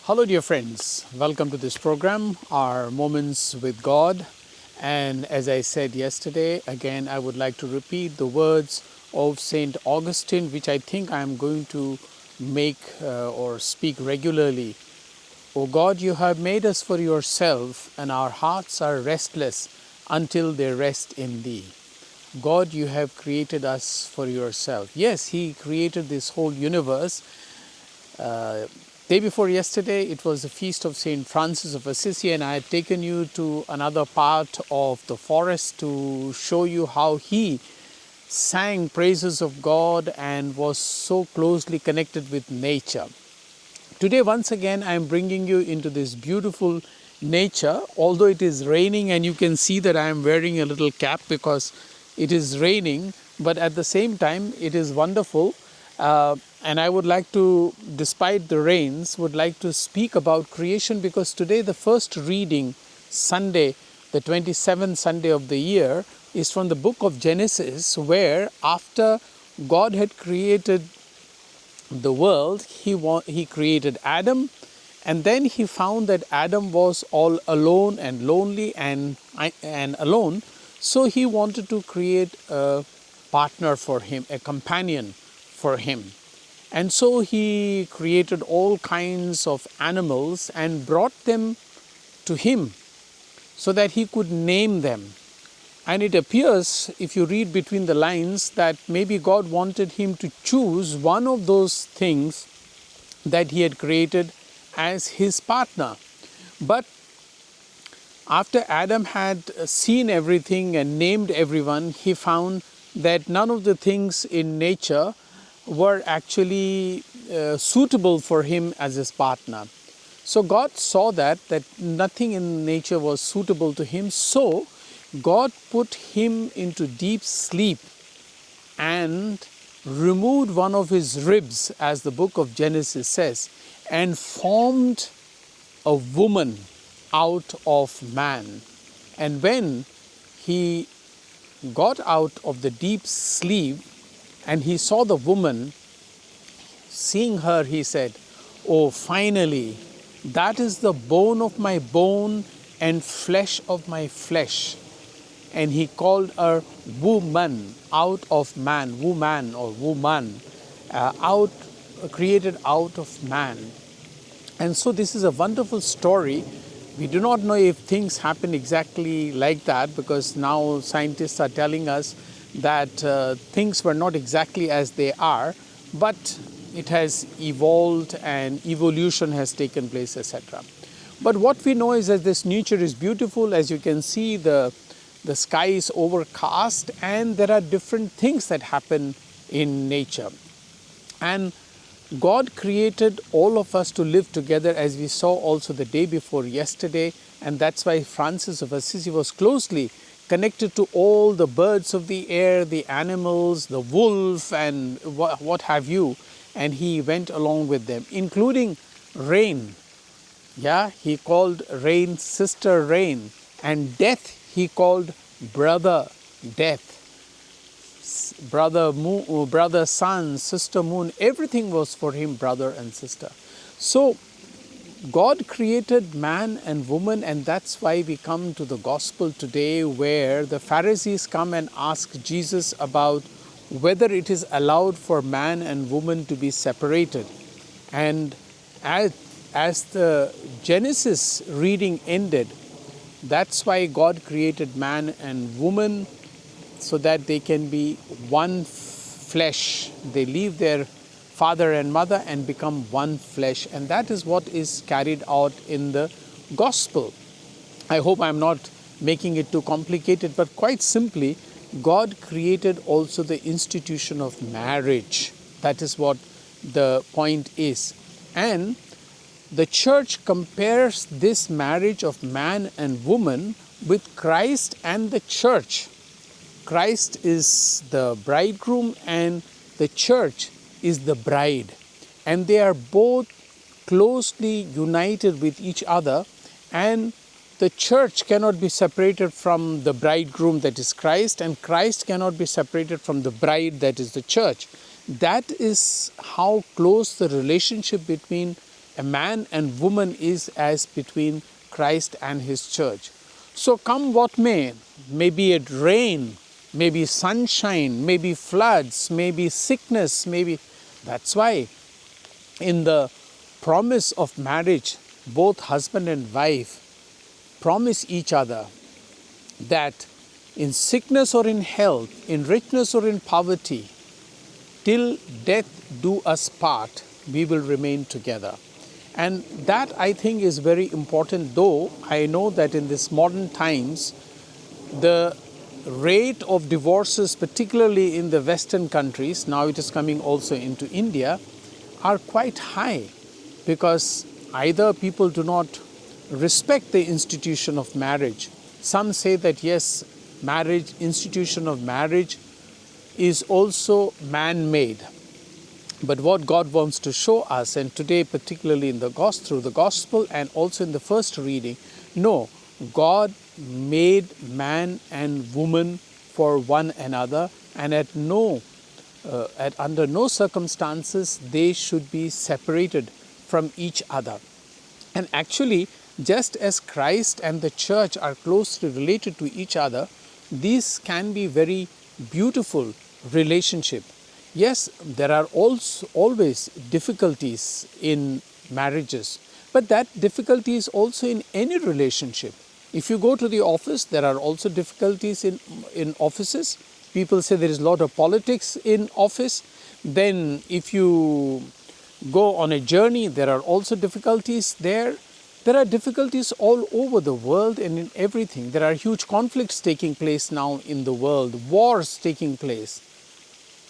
Hello, dear friends. Welcome to this program, our Moments with God. And as I said yesterday, again, I would like to repeat the words of Saint Augustine, which I think I am going to make or speak regularly. O God, you have made us for yourself, and our hearts are restless until they rest in thee. God, you have created us for yourself. Yes, He created this whole universe. Day before yesterday, it was the feast of Saint Francis of Assisi, and I had taken you to another part of the forest to show you how he sang praises of God and was so closely connected with nature. Today, once again, I am bringing you into this beautiful nature, although it is raining, and you can see that I am wearing a little cap because it is raining, but at the same time, it is wonderful. And I would like to, despite the rains, would like to speak about creation, because today the first reading, Sunday, the 27th Sunday of the year, is from the book of Genesis, where after God had created the world, he created Adam, and then he found that Adam was all alone and lonely and alone. So he wanted to create a partner for him, a companion for him. And so he created all kinds of animals and brought them to him so that he could name them. And it appears, if you read between the lines, that maybe God wanted him to choose one of those things that he had created as his partner. But after Adam had seen everything and named everyone, he found that none of the things in nature were actually suitable for him as his partner. So God saw that nothing in nature was suitable to him. So God put him into deep sleep and removed one of his ribs, as the book of Genesis says, and formed a woman out of man. And when he got out of the deep sleep and he saw the woman, seeing her, he said, "Oh, finally, that is the bone of my bone and flesh of my flesh." And he called her woman, out of man, woman or woman, created out of man. And so this is a wonderful story. We do not know if things happen exactly like that, because now scientists are telling us that things were not exactly as they are, but it has evolved and evolution has taken place, etc. But what we know is that this nature is beautiful. As you can see, the sky is overcast, and there are different things that happen in nature. And God created all of us to live together, as we saw also the day before yesterday, and that's why Francis of Assisi was closely connected to all the birds of the air, the animals, the wolf, and what have you, and he went along with them, including rain. Yeah, he called rain sister rain, and death he called brother death. Brother sun, sister moon, everything was for him brother and sister. So God created man and woman, and that's why we come to the gospel today, where the Pharisees come and ask Jesus about whether it is allowed for man and woman to be separated. And as the Genesis reading ended, that's why God created man and woman, so that they can be one flesh. They leave their father and mother and become one flesh. And that is what is carried out in the gospel. I hope I'm not making it too complicated, but quite simply, God created also the institution of marriage. That is what the point is. And the church compares this marriage of man and woman with Christ and the church. Christ is the bridegroom and the church is the bride. And they are both closely united with each other, and the church cannot be separated from the bridegroom, that is Christ, and Christ cannot be separated from the bride, that is the church. That is how close the relationship between a man and woman is as between Christ and his church. So come what may be it rain, maybe sunshine, maybe floods, maybe sickness, maybe. That's why in the promise of marriage, both husband and wife promise each other that in sickness or in health, in richness or in poverty, till death do us part, we will remain together. And that, I think, is very important, though I know that in this modern times, the rate of divorces, particularly in the Western countries, now it is coming also into India, are quite high, because either people do not respect the institution of marriage. Some say that yes, institution of marriage is also man-made. But what God wants to show us, and today particularly in the through the gospel and also in the first reading, no, God made man and woman for one another, and under no circumstances they should be separated from each other. And actually, just as Christ and the church are closely related to each other, these can be very beautiful relationship. Yes, there are also always difficulties in marriages, but that difficulty is also in any relationship. If you go to the office, there are also difficulties in offices. People say there is a lot of politics in office. Then if you go on a journey, there are also difficulties there. There are difficulties all over the world and in everything. There are huge conflicts taking place now in the world, wars taking place.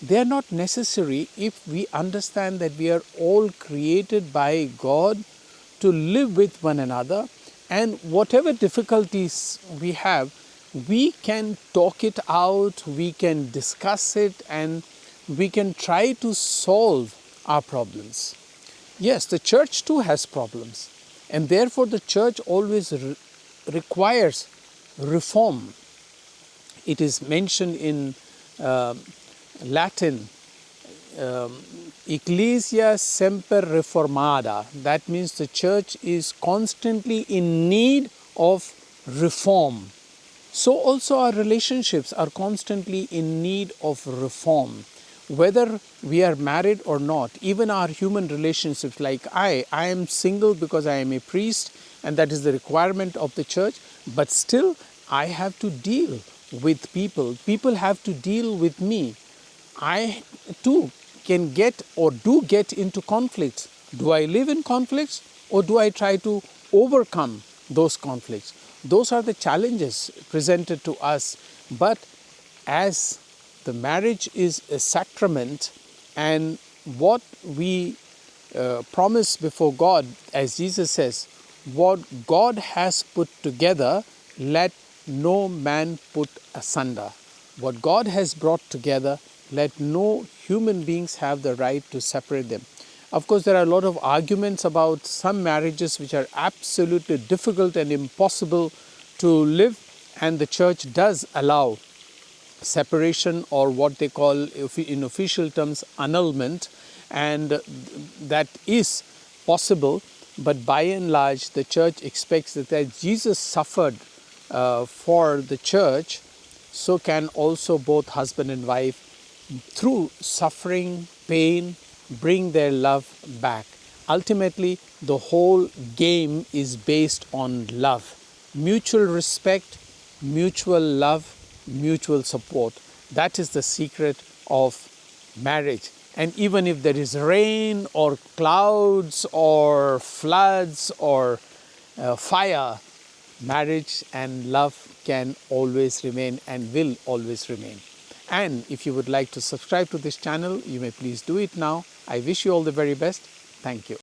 They are not necessary if we understand that we are all created by God to live with one another, and whatever difficulties we have, we can talk it out, we can discuss it, and we can try to solve our problems. Yes, the church too has problems, and therefore the church always requires reform. It is mentioned in Latin, Ecclesia semper reformata. That means the church is constantly in need of reform. So also our relationships are constantly in need of reform. Whether we are married or not, even our human relationships, like I am single because I am a priest, and that is the requirement of the church, but still I have to deal with people. People have to deal with me. I too can get or do get into conflicts. Do I live in conflicts, or do I try to overcome those conflicts? Those are the challenges presented to us. But as the marriage is a sacrament, and what we promise before God, as Jesus says, what God has put together, let no man put asunder. What God has brought together, let no human beings have the right to separate them. Of course, there are a lot of arguments about some marriages which are absolutely difficult and impossible to live, and the church does allow separation, or what they call in official terms annulment, and that is possible. But by and large, the church expects that as Jesus suffered for the church, so can also both husband and wife, through suffering, pain, bring their love back. Ultimately, the whole game is based on love. Mutual respect, mutual love, mutual support. That is the secret of marriage. And even if there is rain or clouds or floods or fire, marriage and love can always remain and will always remain. And if you would like to subscribe to this channel, you may please do it now. I wish you all the very best. Thank you.